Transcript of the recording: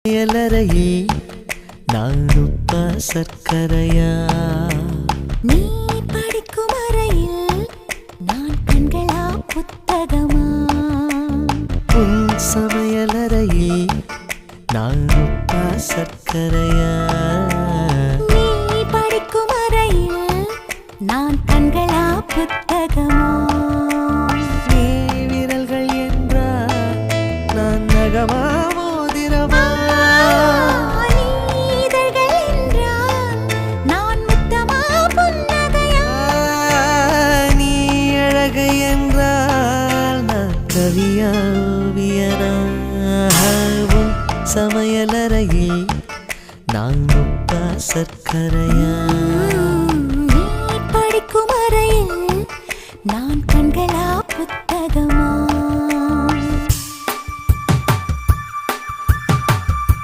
எலரையே நான் உப்பா சர்க்கரையா நீ படிக்கும் அறையில் நான் கண்களா புத்தகமா உன் சமையலறையே நான் உப்பா சர்க்கரையா நீ படிக்கும் அறையில் நான் கண்களா புத்தகமா நீ விரல்கள் என்றால் நான் நகமா மோதிரமா சமையலறையே நான் உப்பா சர்க்கரையா